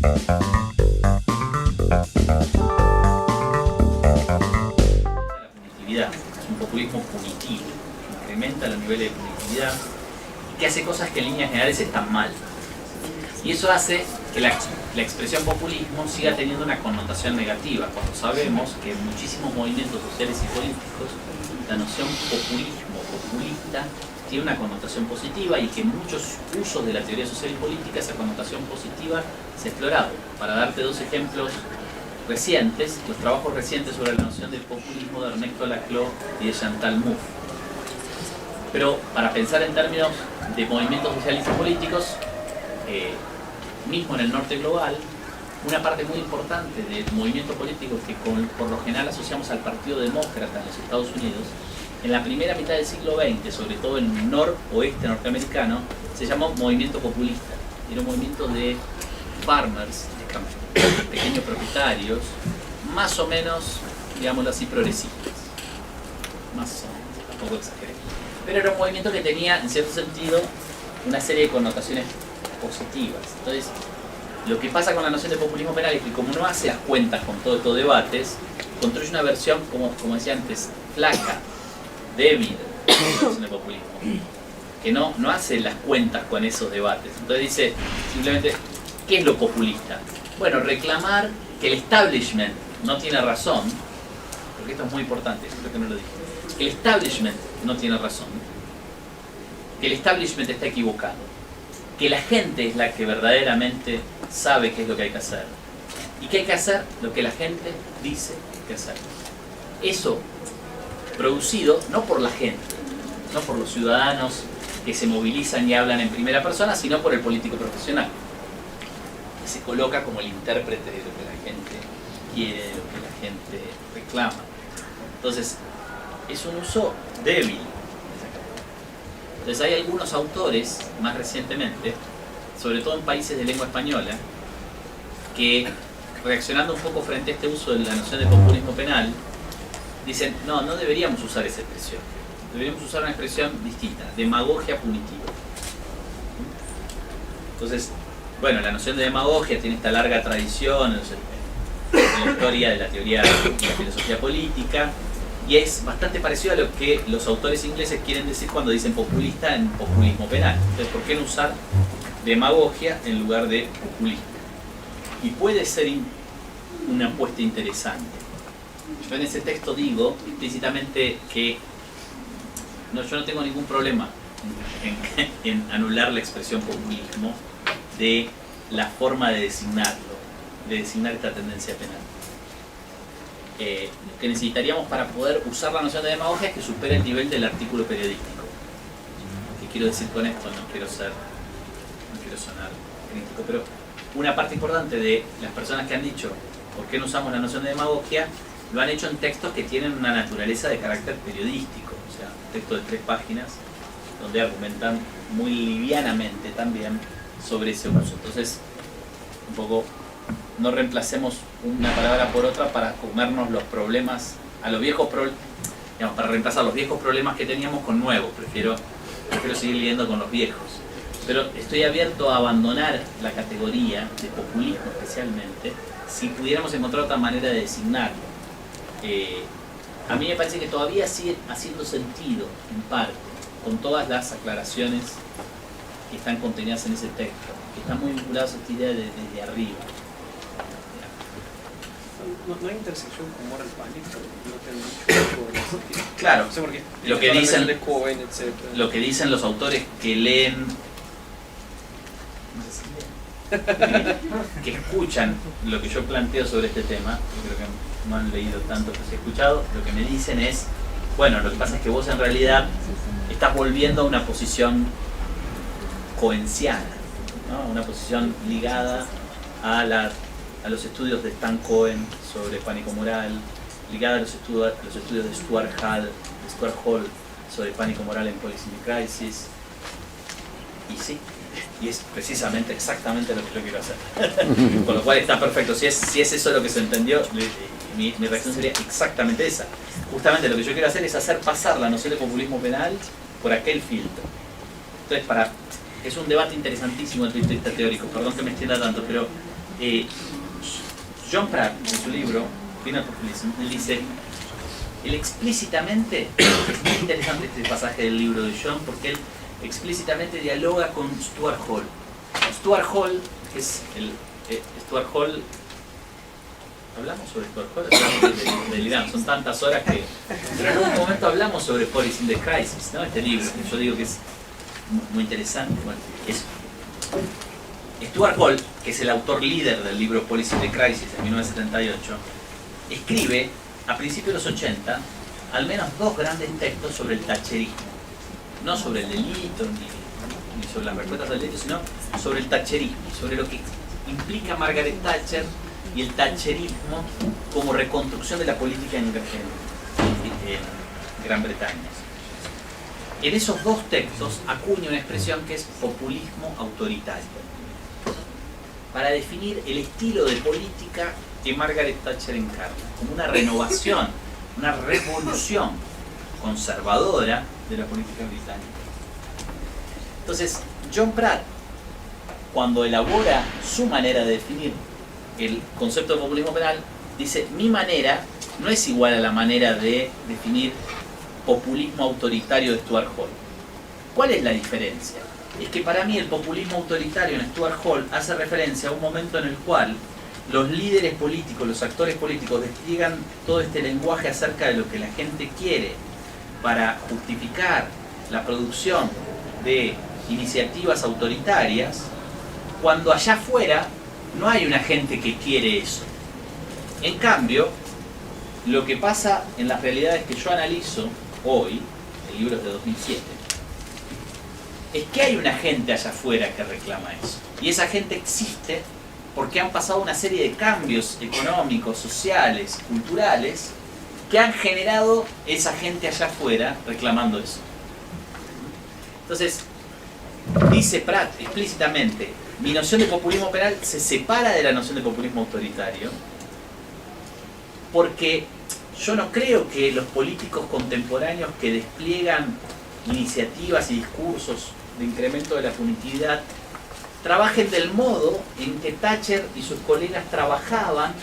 punitividad, es un populismo punitivo, incrementa los niveles de punitividad y que hace cosas que en líneas generales están mal. Y eso hace que la expresión populismo siga teniendo una connotación negativa, cuando sabemos que en muchísimos movimientos sociales y políticos la noción populismo, populista, tiene una connotación positiva y que en muchos usos de la teoría social y política esa connotación positiva se ha explorado. Para darte dos ejemplos recientes, los trabajos recientes sobre la noción del populismo de Ernesto Laclau y de Chantal Mouffe. Pero para pensar en términos de movimientos sociales y políticos, mismo en el norte global, una parte muy importante del movimiento político que por lo general asociamos al Partido Demócrata en los Estados Unidos, en la primera mitad del siglo XX, sobre todo en el noroeste norteamericano, se llamó movimiento populista. Era un movimiento de farmers, de pequeños propietarios, más o menos, digámoslo así, progresistas. Más o menos, tampoco exageré. Pero era un movimiento que tenía, en cierto sentido, una serie de connotaciones positivas. Entonces, lo que pasa con la noción de populismo penal es que como no hace las cuentas con todos estos debates, construye una versión, como decía antes, flaca, débil de la noción de populismo, que no hace las cuentas con esos debates. Entonces dice, simplemente, ¿qué es lo populista? Bueno, reclamar que el establishment no tiene razón, porque esto es muy importante, creo que no lo dije, que el establishment no tiene razón, que el establishment está equivocado, que la gente es la que verdaderamente sabe qué es lo que hay que hacer, y que hay que hacer lo que la gente dice que hacer. Eso producido no por la gente, no por los ciudadanos que se movilizan y hablan en primera persona, sino por el político profesional, que se coloca como el intérprete de lo que la gente quiere, de lo que la gente reclama. Entonces, es un uso débil. Entonces hay algunos autores, más recientemente, sobre todo en países de lengua española, que reaccionando un poco frente a este uso de la noción de populismo penal, dicen, no deberíamos usar esa expresión, deberíamos usar una expresión distinta, demagogia punitiva. Entonces, bueno, la noción de demagogia tiene esta larga tradición en la historia de la teoría y la filosofía política, y es bastante parecido a lo que los autores ingleses quieren decir cuando dicen populista en populismo penal. Entonces, ¿por qué no usar demagogia en lugar de populismo? Y puede ser una apuesta interesante. Yo en ese texto digo explícitamente que yo no tengo ningún problema en anular la expresión populismo de la forma de designarlo, de designar esta tendencia penal. Lo que necesitaríamos para poder usar la noción de demagogia es que supere el nivel del artículo periodístico. ¿Qué quiero decir con esto? No quiero sonar crítico, pero una parte importante de las personas que han dicho ¿por qué no usamos la noción de demagogia? Lo han hecho en textos que tienen una naturaleza de carácter periodístico, o sea, textos de 3 páginas donde argumentan muy livianamente también sobre ese uso. Entonces, un poco, no reemplacemos una palabra por otra para comernos los problemas, para reemplazar los viejos problemas que teníamos con nuevos. Prefiero seguir leyendo con los viejos. Pero estoy abierto a abandonar la categoría de populismo especialmente, si pudiéramos encontrar otra manera de designarlo. A mí me parece que todavía sigue haciendo sentido, en parte, con todas las aclaraciones que están contenidas en ese texto, que están muy vinculadas a esta idea desde arriba. ¿No hay intersección con moral panic? ¿No te han dicho? Claro, No sé por qué. Lo que dicen los autores que leen, que escuchan lo que yo planteo sobre este tema, yo creo que no han leído tanto, pero si he escuchado, lo que me dicen es, bueno, lo que pasa es que vos en realidad estás volviendo a una posición cohenciana, ¿no? Una posición ligada a los estudios de Stan Cohen sobre pánico moral, ligada a los estudios de Stuart Hall sobre pánico moral en Policing the Crisis. Y sí, y es precisamente exactamente lo que yo quiero hacer. Con lo cual está perfecto. Si es eso lo que se entendió, mi reacción sería exactamente esa. Justamente lo que yo quiero hacer es hacer pasar la noción de populismo penal por aquel filtro. Entonces, es un debate interesantísimo el punto de vista teórico, perdón que me extienda tanto, pero John Pratt, en su libro, Final Populism, él dice, él explícitamente, es muy interesante este pasaje del libro de John, porque él explícitamente dialoga con Stuart Hall. Stuart Hall es Stuart Hall. Hablamos sobre Stuart Hall, deliramos, son tantas horas que. Pero en algún momento hablamos sobre Policy in the Crisis, ¿no? Este libro, que yo digo que es muy interesante. Bueno, eso. Stuart Hall, que es el autor líder del libro Policy in the Crisis de 1978, escribe a principios de los 80 al menos 2 grandes textos sobre el thatcherismo. No sobre el delito, ni sobre las respuestas al delito, sino sobre el thatcherismo, sobre lo que implica Margaret Thatcher y el thatcherismo como reconstrucción de la política en Gran Bretaña. En esos 2 textos acuña una expresión que es populismo autoritario, para definir el estilo de política que Margaret Thatcher encarna, como una renovación, una revolución conservadora de la política británica. Entonces, John Pratt, cuando elabora su manera de definir el concepto de populismo penal, dice, mi manera no es igual a la manera de definir populismo autoritario de Stuart Hall. ¿Cuál es la diferencia? Es que para mí el populismo autoritario en Stuart Hall hace referencia a un momento en el cual los líderes políticos, los actores políticos despliegan todo este lenguaje acerca de lo que la gente quiere para justificar la producción de iniciativas autoritarias, cuando allá afuera no hay una gente que quiere eso. En cambio, lo que pasa en las realidades que yo analizo hoy, en libros de 2007, es que hay una gente allá afuera que reclama eso. Y esa gente existe porque han pasado una serie de cambios económicos, sociales, culturales, que han generado esa gente allá afuera reclamando eso. Entonces, dice Pratt explícitamente, mi noción de populismo penal se separa de la noción de populismo autoritario, porque yo no creo que los políticos contemporáneos que despliegan iniciativas y discursos de incremento de la punitividad trabajen del modo en que Thatcher y sus colegas trabajaban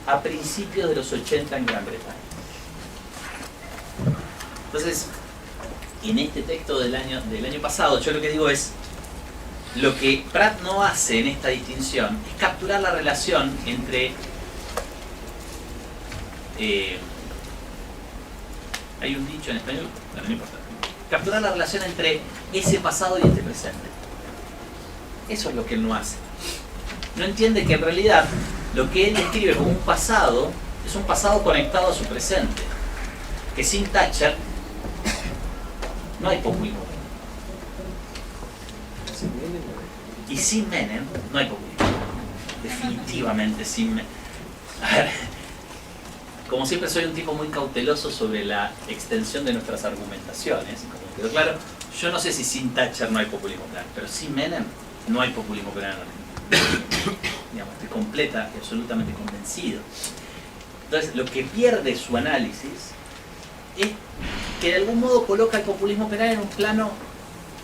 a principios de los 80 en Gran Bretaña. Entonces, en este texto del año pasado, yo lo que digo es, lo que Pratt no hace en esta distinción es capturar la relación entre hay un dicho en español, bueno, no importa, capturar la relación entre ese pasado y este presente. Eso es lo que él no hace. No entiende que en realidad lo que él describe como un pasado es un pasado conectado a su presente, que sin Thatcher no hay populismo. Y sin Menem no hay populismo. Definitivamente sin Menem. A ver, como siempre soy un tipo muy cauteloso sobre la extensión de nuestras argumentaciones, como quedó claro, yo no sé si sin Thatcher no hay populismo penal, pero sin Menem no hay populismo penal en Argentina. Digamos, estoy completa y absolutamente convencido. Entonces, lo que pierde su análisis es que de algún modo coloca el populismo penal en un plano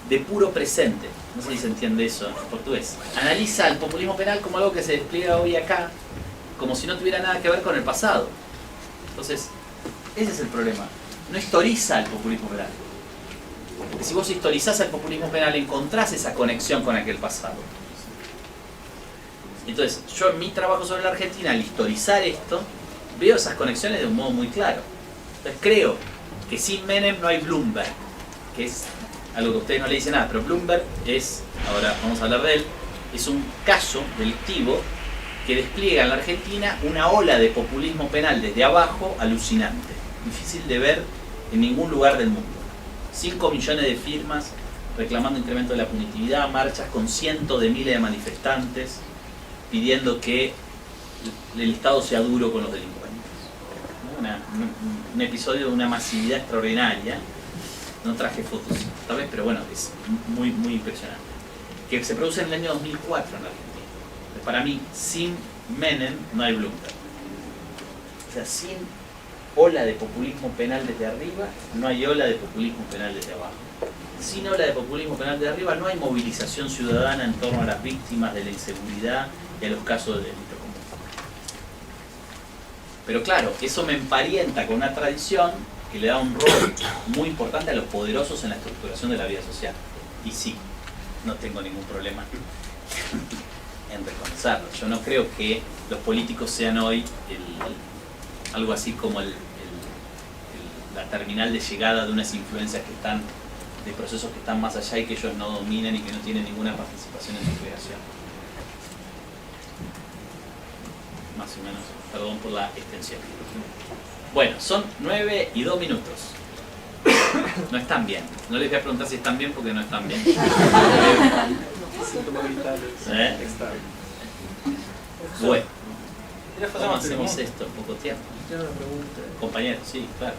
de puro presente. No sé si se entiende eso en portugués. Analiza el populismo penal como algo que se despliega hoy acá, como si no tuviera nada que ver con el pasado. Entonces, ese es el problema. No historiza el populismo penal. Porque si vos historizás el populismo penal, encontrás esa conexión con aquel pasado. Entonces, yo en mi trabajo sobre la Argentina, al historizar esto, veo esas conexiones de un modo muy claro. Entonces creo que sin Menem no hay Bloomberg, que es algo que a ustedes no le dicen nada, pero Bloomberg es, ahora vamos a hablar de él, es un caso delictivo que despliega en la Argentina una ola de populismo penal desde abajo alucinante, difícil de ver en ningún lugar del mundo. 5 millones de firmas reclamando incremento de la punitividad, marchas con cientos de miles de manifestantes pidiendo que el Estado sea duro con los delincuentes. Un episodio de una masividad extraordinaria. No traje fotos esta vez, pero bueno, es muy, muy impresionante. Que se produce en el año 2004 en la Argentina. Para mí, sin Menem no hay Bloomberg. O sea, sin ola de populismo penal desde arriba, no hay ola de populismo penal desde abajo. sin ola de populismo penal de arriba no hay movilización ciudadana en torno a las víctimas de la inseguridad y a los casos de delito común. Pero claro, eso me emparenta con una tradición que le da un rol muy importante a los poderosos en la estructuración de la vida social. Y sí, no tengo ningún problema en reconocerlo. Yo no creo que los políticos sean hoy algo así como la terminal de llegada de unas influencias que están, de procesos que están más allá y que ellos no dominan y que no tienen ninguna participación en su creación. Más o menos, perdón por la extensión. Bueno, son 9 y 2 minutos. No están bien. No les voy a preguntar si están bien porque no están bien. Síntomas vitales extraños. Bueno, ¿Cómo hacemos esto en poco tiempo? Tiene uma pergunta. Companheiro, sim, claro.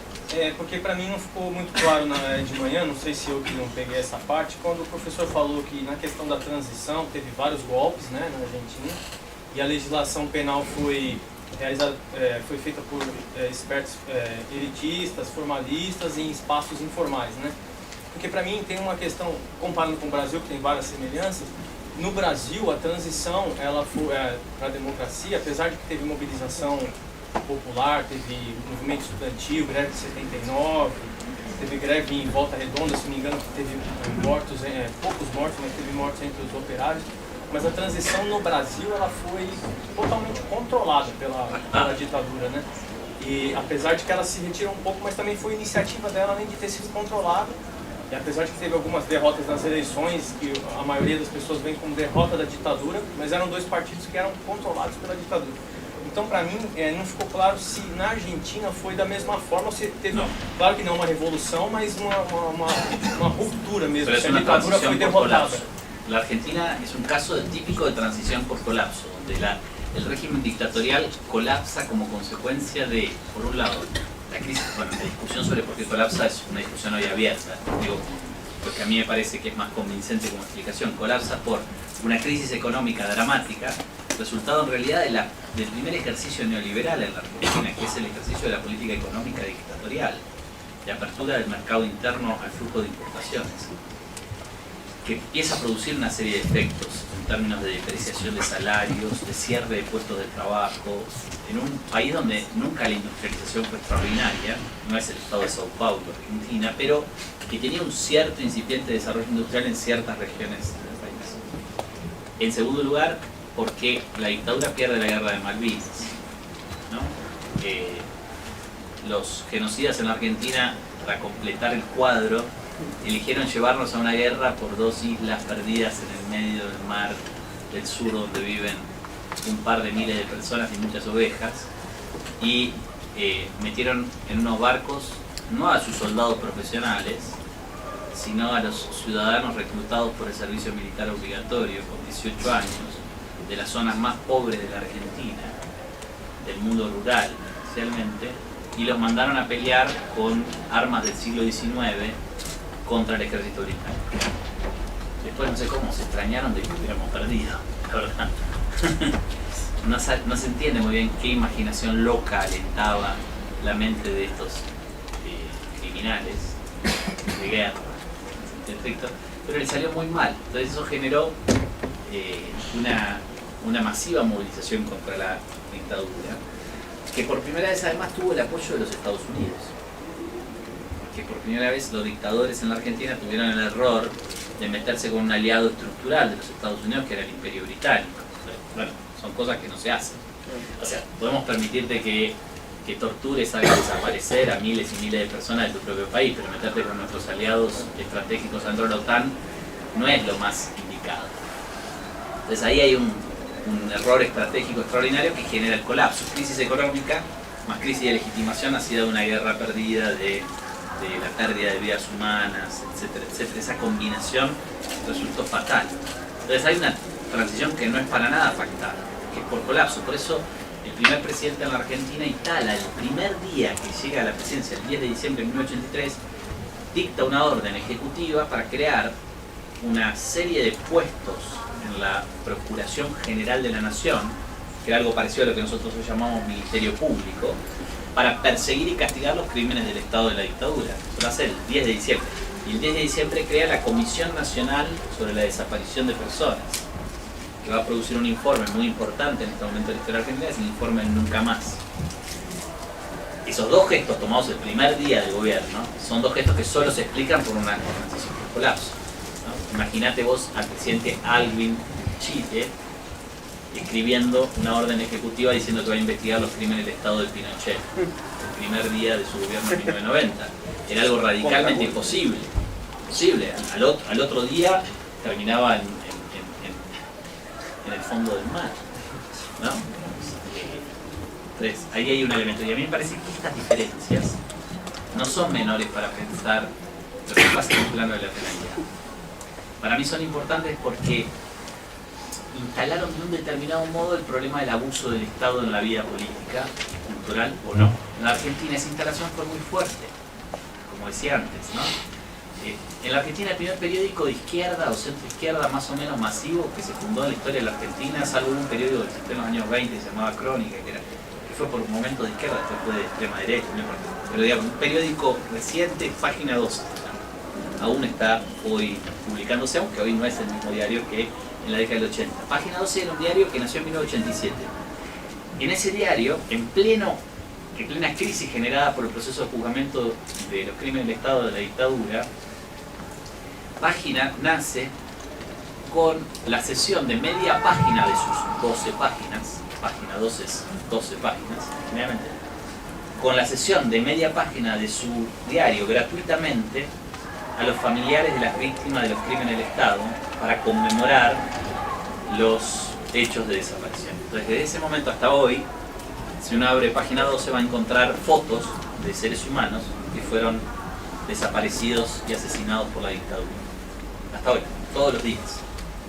Porque para mim não ficou muito claro de manhã, não sei se eu que não peguei essa parte, quando o professor falou que na questão da transição teve vários golpes, né, na Argentina, e a legislação penal foi realizada, foi feita por expertos elitistas, formalistas em espaços informais, né? Porque para mim tem uma questão, comparando com o Brasil, que tem várias semelhanças. No Brasil, a transição ela foi para a democracia, apesar de que teve mobilização popular, teve movimento estudantil, greve de 79, teve greve em Volta Redonda, se não me engano, teve mortos, poucos mortos, mas teve mortos entre os operários. Mas a transição no Brasil ela foi totalmente controlada pela ditadura, né? E apesar de que ela se retirou um pouco, mas também foi iniciativa dela, além de ter sido controlada. E apesar de que teve algumas derrotas nas eleições, que a maioria das pessoas vem como derrota da ditadura, mas eram dois partidos que eram controlados pela ditadura. Então, para mim, não ficou claro se na Argentina foi da mesma forma, ou se teve, claro que não uma revolução, mas uma ruptura mesmo, se a ditadura foi derrotada. La Argentina es un caso típico de transición por colapso, donde el régimen dictatorial colapsa como consecuencia de, por un lado, la crisis, bueno, la discusión sobre por qué colapsa es una discusión hoy abierta, digo, porque a mí me parece que es más convincente como explicación. Colapsa por una crisis económica dramática, resultado en realidad del primer ejercicio neoliberal en la Argentina, que es el ejercicio de la política económica dictatorial, de apertura del mercado interno al flujo de importaciones, que empieza a producir una serie de efectos en términos de depreciación de salarios, de cierre de puestos de trabajo, en un país donde nunca la industrialización fue extraordinaria, no es el estado de Sao Paulo, Argentina, pero que tenía un cierto incipiente desarrollo industrial en ciertas regiones del país. En segundo lugar, porque la dictadura pierde la guerra de Malvinas, ¿no? Los genocidas en la Argentina, para completar el cuadro, eligieron llevarnos a una guerra por dos islas perdidas en el medio del mar del sur, donde viven un par de miles de personas y muchas ovejas, y metieron en unos barcos no a sus soldados profesionales, sino a los ciudadanos reclutados por el servicio militar obligatorio con 18 años, de las zonas más pobres de la Argentina, del mundo rural especialmente, y los mandaron a pelear con armas del siglo XIX contra el ejército británico. Después no sé cómo se extrañaron de que hubiéramos perdido, la verdad. No se entiende muy bien qué imaginación loca alentaba la mente de estos criminales de guerra, pero le salió muy mal. Entonces eso generó una masiva movilización contra la dictadura, que por primera vez además tuvo el apoyo de los Estados Unidos. Que por primera vez los dictadores en la Argentina tuvieron el error de meterse con un aliado estructural de los Estados Unidos, que era el Imperio Británico. Bueno, son cosas que no se hacen. O sea, podemos permitirte que tortures, hagas desaparecer a miles y miles de personas de tu propio país, pero meterte con nuestros aliados estratégicos dentro de la OTAN no es lo más indicado. Entonces ahí hay un error estratégico extraordinario que genera el colapso. Crisis económica más crisis de legitimación nacida de una guerra perdida, de la pérdida de vidas humanas, etcétera, etcétera. Esa combinación resultó fatal. Entonces hay una transición que no es para nada pactada, que es por colapso. Por eso el primer presidente en la Argentina instala, el primer día que llega a la presidencia, el 10 de diciembre de 1983, dicta una orden ejecutiva para crear una serie de puestos en la Procuración General de la Nación, que era algo parecido a lo que nosotros hoy llamamos Ministerio Público, para perseguir y castigar los crímenes del Estado de la dictadura. Eso lo hace el 10 de diciembre. Y el 10 de diciembre crea la Comisión Nacional sobre la Desaparición de Personas, que va a producir un informe muy importante en este momento de la historia argentina, es el informe del Nunca Más. Esos dos gestos tomados el primer día del gobierno son dos gestos que solo se explican por una transición por colapso, ¿no? Imagínate vos al presidente Alvin Chile escribiendo una orden ejecutiva diciendo que va a investigar los crímenes del Estado de Pinochet el primer día de su gobierno en 1990. Era algo radicalmente imposible. Al otro día terminaba en el fondo del mar, ¿no? Entonces, ahí hay un elemento. Y a mí me parece que estas diferencias no son menores para pensar lo que pasa en el plano de la penalidad. Para mí son importantes porque instalaron de un determinado modo el problema del abuso del Estado en la vida política, cultural o no. En la Argentina esa instalación fue muy fuerte, como decía antes, ¿no? En la Argentina el primer periódico de izquierda o centro izquierda más o menos masivo que se fundó en la historia de la Argentina, salvo un periódico que existió en los años 20 que se llamaba Crónica, que fue por un momento de izquierda, después fue de extrema derecha, no importa. Pero digamos, un periódico reciente, Página 12, aún está hoy publicándose, aunque hoy no es el mismo diario que en la década del 80. Página 12 era un diario que nació en 1987. En ese diario, en plena crisis generada por el proceso de juzgamiento de los crímenes del Estado de la dictadura, Página nace con la cesión de media página de sus 12 páginas, Página 12 es 12 páginas, generalmente, con la cesión de media página de su diario gratuitamente a los familiares de las víctimas de los crímenes del Estado para conmemorar los hechos de desaparición. Entonces, desde ese momento hasta hoy, si uno abre Página 12 va a encontrar fotos de seres humanos que fueron desaparecidos y asesinados por la dictadura. Hasta hoy, todos los días,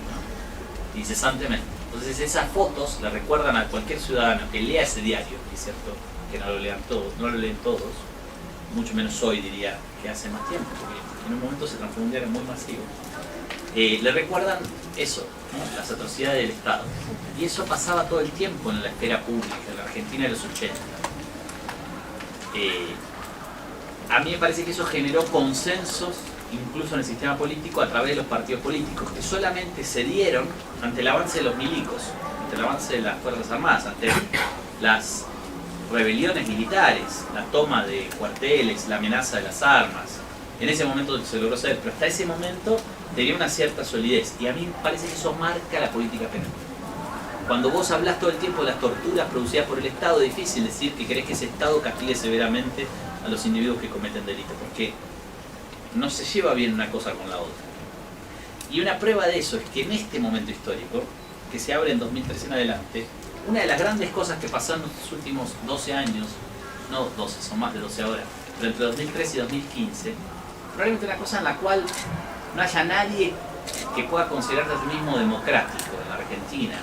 ¿no? Incesantemente. Entonces esas fotos le recuerdan a cualquier ciudadano que lea ese diario, y es cierto que no lo lean todos, mucho menos hoy diría que hace más tiempo, porque en un momento se transformó en un diario muy masivo. Le recuerdan eso, ¿no? Las atrocidades del Estado. Y eso pasaba todo el tiempo en la esfera pública, en la Argentina de los 80. A mí me parece que eso generó consensos, incluso en el sistema político, a través de los partidos políticos, que solamente cedieron ante el avance de los milicos, ante el avance de las Fuerzas Armadas, ante las rebeliones militares, la toma de cuarteles, la amenaza de las armas. En ese momento se logró ceder, pero hasta ese momento tenía una cierta solidez, y a mí me parece que eso marca la política penal. Cuando vos hablás todo el tiempo de las torturas producidas por el Estado, es difícil decir que querés que ese Estado castigue severamente a los individuos que cometen delitos, porque no se lleva bien una cosa con la otra. Y una prueba de eso es que en este momento histórico, que se abre en 2013 en adelante, una de las grandes cosas que pasaron en los últimos 12 años, no 12, son más de 12 ahora, pero entre 2013 y 2015, probablemente una cosa en la cual no haya nadie que pueda considerarse a sí mismo democrático en la Argentina,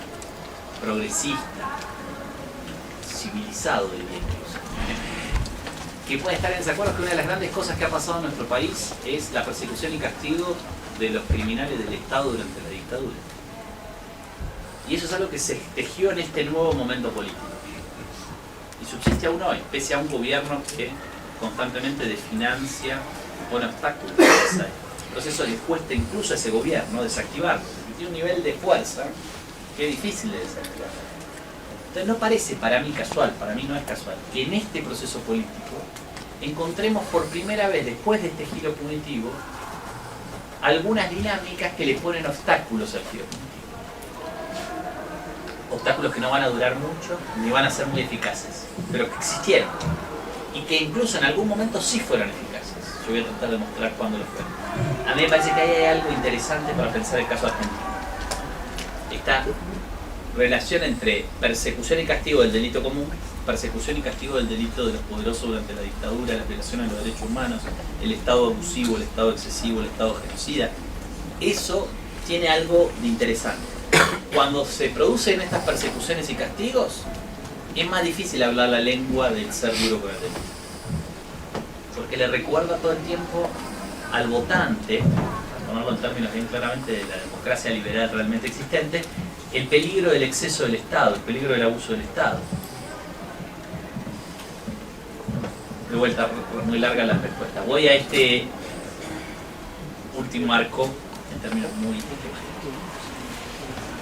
progresista, civilizado, diría incluso, que puede estar en desacuerdo que una de las grandes cosas que ha pasado en nuestro país es la persecución y castigo de los criminales del Estado durante la dictadura. Y eso es algo que se tejió en este nuevo momento político. Y subsiste aún hoy, pese a un gobierno que constantemente desfinancia, pone obstáculos. Entonces eso le cuesta incluso a ese gobierno desactivarlo. Y tiene un nivel de fuerza que es difícil de desactivar. Entonces no parece para mí casual, para mí no es casual, que en este proceso político encontremos por primera vez, después de este giro punitivo, algunas dinámicas que le ponen obstáculos al giro punitivo. Obstáculos que no van a durar mucho, ni van a ser muy eficaces, pero que existieron. Y que incluso en algún momento sí fueron eficaces. Yo voy a tratar de mostrar cuándo lo fueron. A mí me parece que ahí hay algo interesante para pensar el caso argentino. Esta relación entre persecución y castigo del delito común, persecución y castigo del delito de los poderosos durante la dictadura, la violación a los derechos humanos, el Estado abusivo, el Estado excesivo, el Estado genocida. Eso tiene algo de interesante. Cuando se producen estas persecuciones y castigos, es más difícil hablar la lengua del ser duro con el delito. Porque le recuerda todo el tiempo al votante, para ponerlo en términos bien claramente de la democracia liberal realmente existente, el peligro del exceso del Estado, el peligro del abuso del Estado. De vuelta, muy larga la respuesta. Voy a este último marco en términos muy temáticos.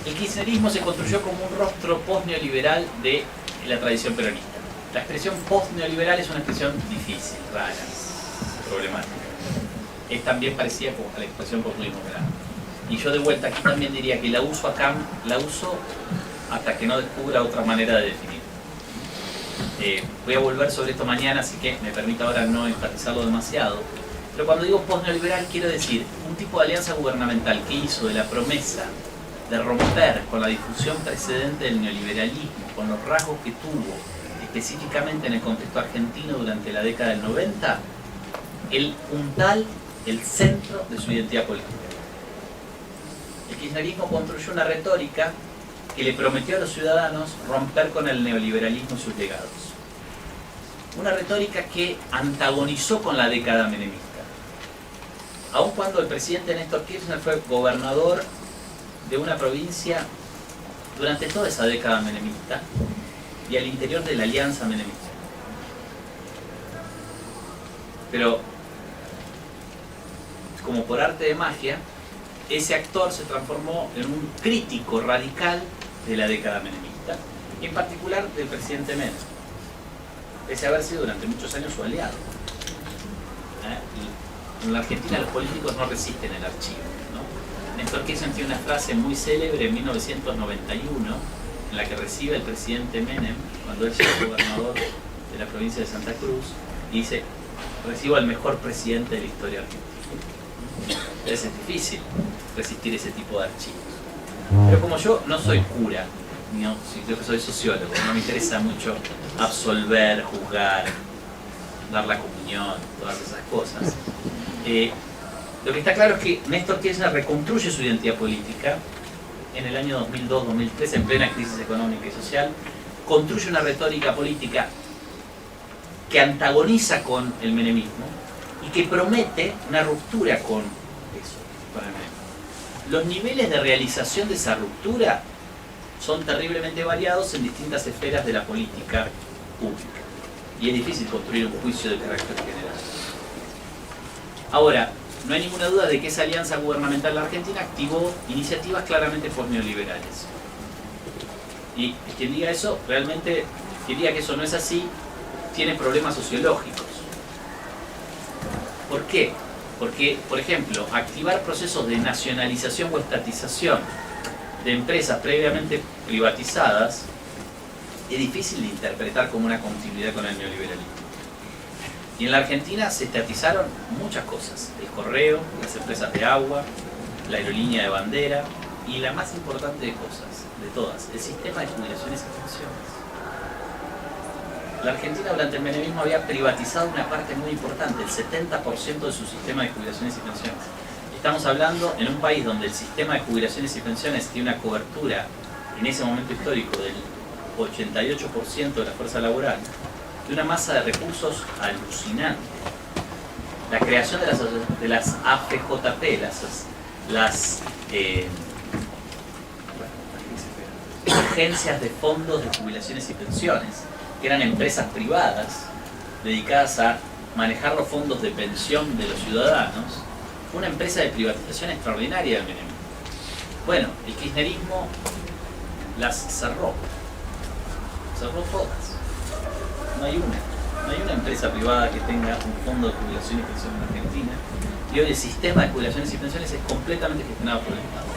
El kirchnerismo se construyó como un rostro post-neoliberal de la tradición peronista. La expresión post-neoliberal es una expresión difícil, rara, problemática. Es también parecida a la expresión post-neoliberal. Y yo de vuelta aquí también diría que la uso acá, la uso hasta que no descubra otra manera de definir. Voy a volver sobre esto mañana, así que me permito ahora no enfatizarlo demasiado. Pero cuando digo post-neoliberal quiero decir un tipo de alianza gubernamental que hizo de la promesa de romper con la difusión precedente del neoliberalismo, con los rasgos que tuvo específicamente en el contexto argentino durante la década del 90, el puntal, el centro de su identidad política. El kirchnerismo construyó una retórica que le prometió a los ciudadanos romper con el neoliberalismo y sus legados. Una retórica que antagonizó con la década menemista. Aun cuando el presidente Néstor Kirchner fue gobernador de una provincia durante toda esa década menemista y al interior de la alianza menemista. Pero, como por arte de magia, ese actor se transformó en un crítico radical de la década menemista, y en particular del presidente Menem, pese a haber sido durante muchos años su aliado. Y en la Argentina los políticos no resisten el archivo, ¿no? Néstor Kirchner tiene una frase muy célebre en 1991, en la que recibe el presidente Menem, cuando él llega gobernador de la provincia de Santa Cruz, y dice: recibo al mejor presidente de la historia argentina. Es difícil resistir ese tipo de archivos. Pero como yo no soy cura, no, yo soy sociólogo, no me interesa mucho absolver, juzgar, dar la comunión, todas esas cosas. Lo que está claro es que Néstor Kirchner reconstruye su identidad política en el año 2002-2003, en plena crisis económica y social, construye una retórica política que antagoniza con el menemismo y que promete una ruptura con eso, con el menemismo. Los niveles de realización de esa ruptura son terriblemente variados en distintas esferas de la política pública, y es difícil construir un juicio de carácter general. Ahora, no hay ninguna duda de que esa alianza gubernamental de la Argentina activó iniciativas claramente post-neoliberales. Y quien diga eso, realmente, quien diga que eso no es así, tiene problemas sociológicos. ¿Por qué? Porque, por ejemplo, activar procesos de nacionalización o estatización de empresas previamente privatizadas es difícil de interpretar como una continuidad con el neoliberalismo. Y en la Argentina se estatizaron muchas cosas: el correo, las empresas de agua, la aerolínea de bandera y la más importante de todas, el sistema de jubilaciones y pensiones. La Argentina durante el menemismo había privatizado una parte muy importante, el 70% de su sistema de jubilaciones y pensiones. Estamos hablando en un país donde el sistema de jubilaciones y pensiones tiene una cobertura en ese momento histórico del 88% de la fuerza laboral, de una masa de recursos alucinante. La creación de las AFJP, las agencias de fondos de jubilaciones y pensiones, que eran empresas privadas dedicadas a manejar los fondos de pensión de los ciudadanos, fue una empresa de privatización extraordinaria del menemismo. Bueno, el kirchnerismo las cerró todas. No hay una empresa privada que tenga un fondo de jubilación y pensión en Argentina, y hoy el sistema de jubilaciones y pensiones es completamente gestionado por el Estado.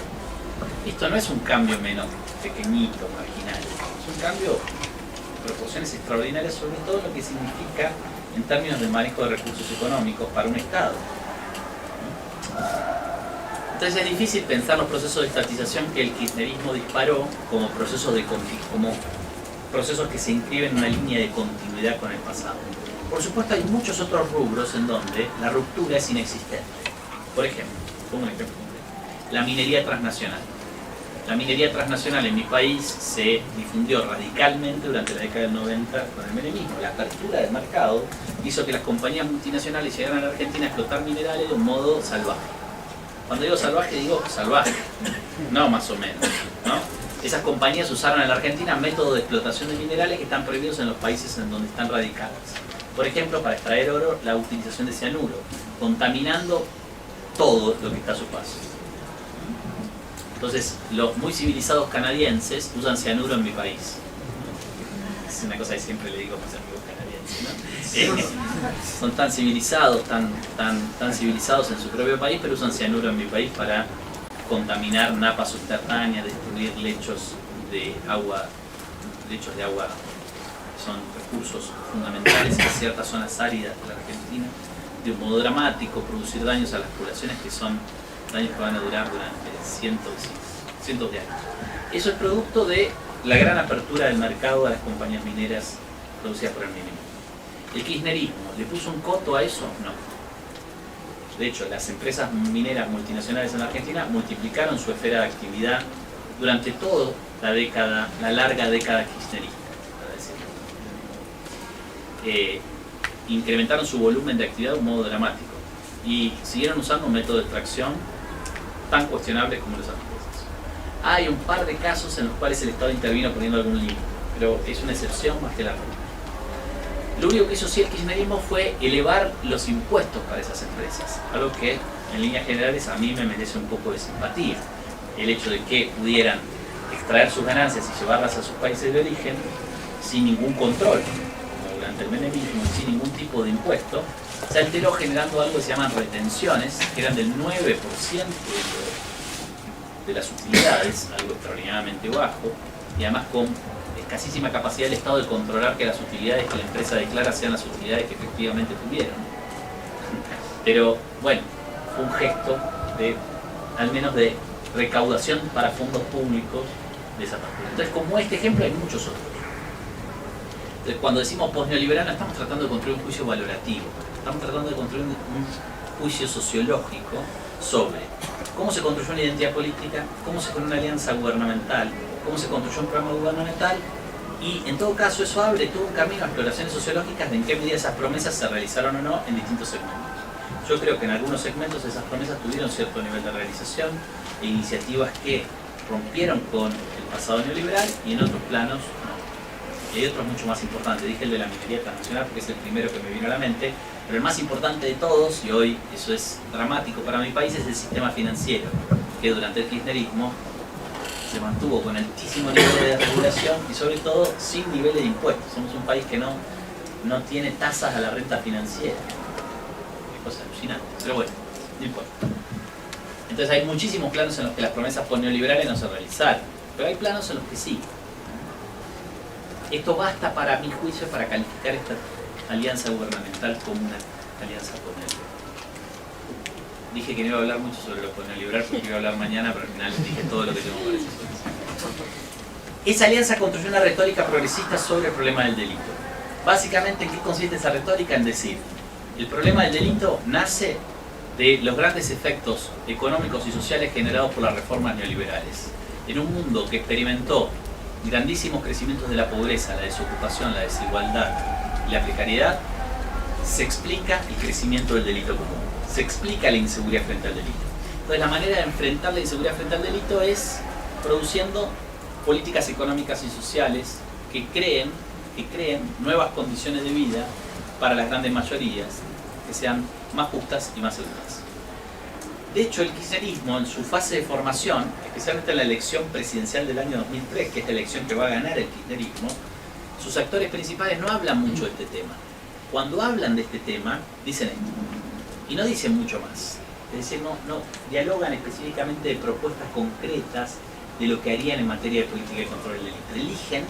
Esto no es un cambio menor, pequeñito, marginal, es un cambio de proporciones extraordinarias, sobre todo lo que significa en términos de manejo de recursos económicos para un Estado. Entonces es difícil pensar los procesos de estatización que el kirchnerismo disparó como procesos que se inscriben en una línea de continuidad con el pasado. Por supuesto, hay muchos otros rubros en donde la ruptura es inexistente. Por ejemplo, pongo un ejemplo concreto: la minería transnacional. La minería transnacional en mi país se difundió radicalmente durante la década del 90 con el menemismo. La apertura del mercado hizo que las compañías multinacionales llegaran a la Argentina a explotar minerales de un modo salvaje. Cuando digo salvaje, no más o menos, ¿no? Esas compañías usaron en la Argentina métodos de explotación de minerales que están prohibidos en los países en donde están radicadas. Por ejemplo, para extraer oro, la utilización de cianuro, contaminando todo lo que está a su paso. Entonces, los muy civilizados canadienses usan cianuro en mi país. Es una cosa que siempre le digo a mis amigos canadienses, ¿no? Son tan civilizados, tan civilizados en su propio país, pero usan cianuro en mi país para contaminar napas subterráneas, destruir lechos de agua, que son recursos fundamentales en ciertas zonas áridas de la Argentina, de un modo dramático, producir daños a las poblaciones que son daños que van a durar durante cientos de años. Eso es producto de la gran apertura del mercado a las compañías mineras producidas por el mínimo. ¿El kirchnerismo le puso un coto a eso? No. De hecho, las empresas mineras multinacionales en la Argentina multiplicaron su esfera de actividad durante toda la larga década kirchnerista, para decirlo. Incrementaron su volumen de actividad de un modo dramático y siguieron usando un método de extracción tan cuestionable como los japoneses. Hay un par de casos en los cuales el Estado intervino poniendo algún límite, pero es una excepción más que la regla. Lo único que hizo sí el kirchnerismo fue elevar los impuestos para esas empresas, algo que en líneas generales a mí me merece un poco de simpatía. El hecho de que pudieran extraer sus ganancias y llevarlas a sus países de origen sin ningún control, como durante el menemismo, sin ningún tipo de impuesto, se alteró generando algo que se llaman retenciones, que eran del 9% de las utilidades, algo extraordinariamente bajo, y además con escasísima capacidad del Estado de controlar que las utilidades que la empresa declara sean las utilidades que efectivamente tuvieron. Pero bueno, fue un gesto de, al menos de recaudación para fondos públicos de esa parte. Entonces, como este ejemplo, hay muchos otros. Entonces, cuando decimos posneoliberal, no estamos tratando de construir un juicio valorativo, estamos tratando de construir un juicio sociológico sobre cómo se construyó una identidad política, cómo se construyó una alianza gubernamental, cómo se construyó un programa gubernamental, y en todo caso eso abre todo un camino a exploraciones sociológicas de en qué medida esas promesas se realizaron o no en distintos segmentos. Yo creo que en algunos segmentos esas promesas tuvieron cierto nivel de realización e iniciativas que rompieron con el pasado neoliberal, y en otros planos no. Y hay otros mucho más importantes. Dije el de la minería transnacional porque es el primero que me vino a la mente, pero el más importante de todos, y hoy eso es dramático para mi país, es el sistema financiero, que durante el kirchnerismo se mantuvo con altísimo nivel de regulación y sobre todo sin niveles de impuestos. Somos un país que no tiene tasas a la renta financiera. Qué cosa alucinante, pero bueno, no importa. Entonces hay muchísimos planos en los que las promesas neoliberales no se realizaron, pero hay planos en los que sí. Esto basta para mi juicio para calificar esta alianza gubernamental como una alianza neoliberal. Dije que no iba a hablar mucho sobre lo neoliberal porque iba a hablar mañana, pero al final dije todo lo que tengo para decir sobre eso. Esa alianza construyó una retórica progresista sobre el problema del delito. Básicamente, ¿en qué consiste esa retórica? En decir, el problema del delito nace de los grandes efectos económicos y sociales generados por las reformas neoliberales. En un mundo que experimentó grandísimos crecimientos de la pobreza, la desocupación, la desigualdad y la precariedad, se explica el crecimiento del delito común. Se explica la inseguridad frente al delito. Entonces la manera de enfrentar la inseguridad frente al delito es produciendo políticas económicas y sociales que creen nuevas condiciones de vida para las grandes mayorías, que sean más justas y más seguras. De hecho, el kirchnerismo en su fase de formación, especialmente en la elección presidencial del año 2003, que es la elección que va a ganar el kirchnerismo, sus actores principales no hablan mucho de este tema. Cuando hablan de este tema, dicen esto. Y no dicen mucho más. Es decir, no dialogan específicamente de propuestas concretas de lo que harían en materia de política de control del delito. Eligen,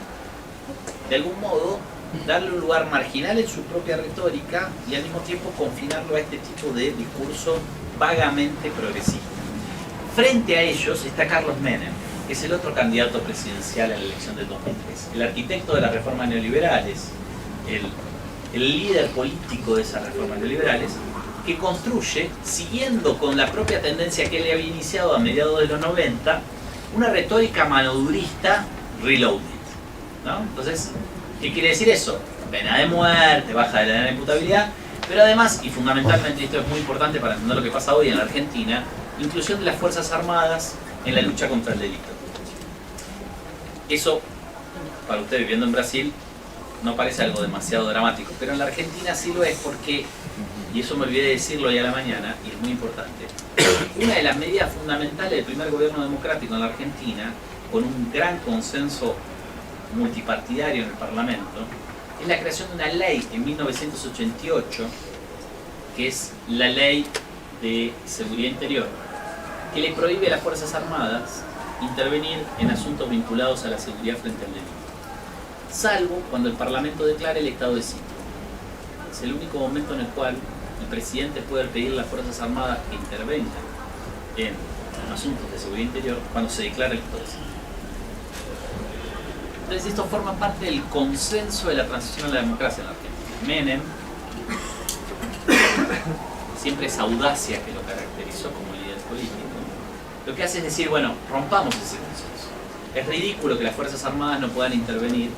de algún modo, darle un lugar marginal en su propia retórica y al mismo tiempo confinarlo a este tipo de discurso vagamente progresista. Frente a ellos está Carlos Menem, que es el otro candidato presidencial a la elección del 2003, el arquitecto de las reformas neoliberales, el líder político de esas reformas neoliberales, que construye, siguiendo con la propia tendencia que él había iniciado a mediados de los 90, una retórica manodurista reloaded, ¿no? Entonces, ¿qué quiere decir eso? Pena de muerte, baja de la imputabilidad, pero además, y fundamentalmente, esto es muy importante para entender lo que pasa hoy en la Argentina, inclusión de las Fuerzas Armadas en la lucha contra el delito. Eso, para ustedes viviendo en Brasil, no parece algo demasiado dramático, pero en la Argentina sí lo es porque, y eso me olvidé de decirlo hoy a la mañana, y es muy importante, una de las medidas fundamentales del primer gobierno democrático en la Argentina, con un gran consenso multipartidario en el Parlamento, es la creación de una ley en 1988, que es la Ley de Seguridad Interior, que le prohíbe a las Fuerzas Armadas intervenir en asuntos vinculados a la seguridad frente al delito, salvo cuando el Parlamento declare el estado de sitio. Es el único momento en el cual el presidente puede pedir a las Fuerzas Armadas que intervengan en asuntos de seguridad interior cuando se declara el estado de sitio. Entonces esto forma parte del consenso de la transición a la democracia en la Argentina. Menem, siempre esa audacia que lo caracterizó como líder político, lo que hace es decir, bueno, rompamos ese consenso. Es ridículo que las Fuerzas Armadas no puedan intervenir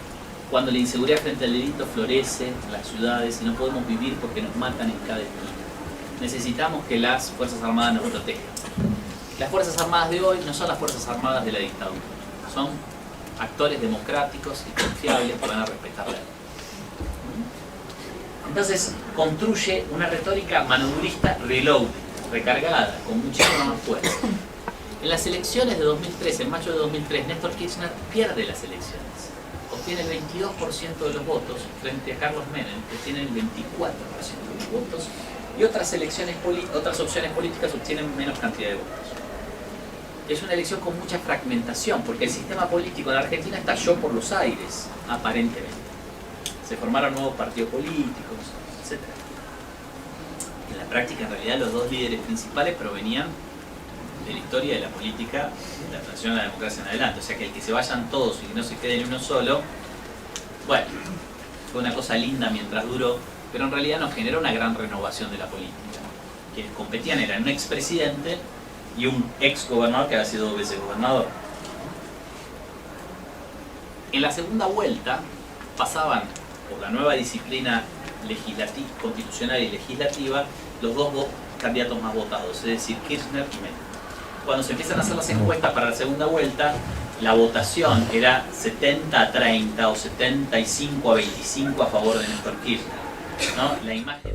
cuando la inseguridad frente al delito florece en las ciudades y no podemos vivir porque nos matan en cada esquina. Necesitamos que las Fuerzas Armadas nos protejan. Las Fuerzas Armadas de hoy no son las Fuerzas Armadas de la dictadura, son actores democráticos y confiables que van a respetar la ley. Entonces construye una retórica manodurista reloaded, recargada, con muchísima más fuerza. En las elecciones de 2003, en mayo de 2003, Néstor Kirchner pierde las elecciones. Obtiene el 22% de los votos frente a Carlos Menem, que tiene el 24% de los votos, y otras opciones políticas obtienen menos cantidad de votos. Es una elección con mucha fragmentación, porque el sistema político en la Argentina estalló por los aires, aparentemente. Se formaron nuevos partidos políticos, etc. En la práctica, en realidad, los dos líderes principales provenían de la historia de la política de la transición a la democracia en adelante. O sea que el que se vayan todos y que no se quede ni uno solo, bueno, fue una cosa linda mientras duró, pero en realidad nos generó una gran renovación de la política. Quienes competían eran un expresidente y un ex gobernador que había sido 2 veces gobernador. En la segunda vuelta pasaban por la nueva disciplina constitucional y legislativa los dos candidatos más votados, es decir, Kirchner y Menem. Cuando se empiezan a hacer las encuestas para la segunda vuelta, la votación era 70-30 o 75-25 a favor de Néstor Kirchner, ¿no? La imagen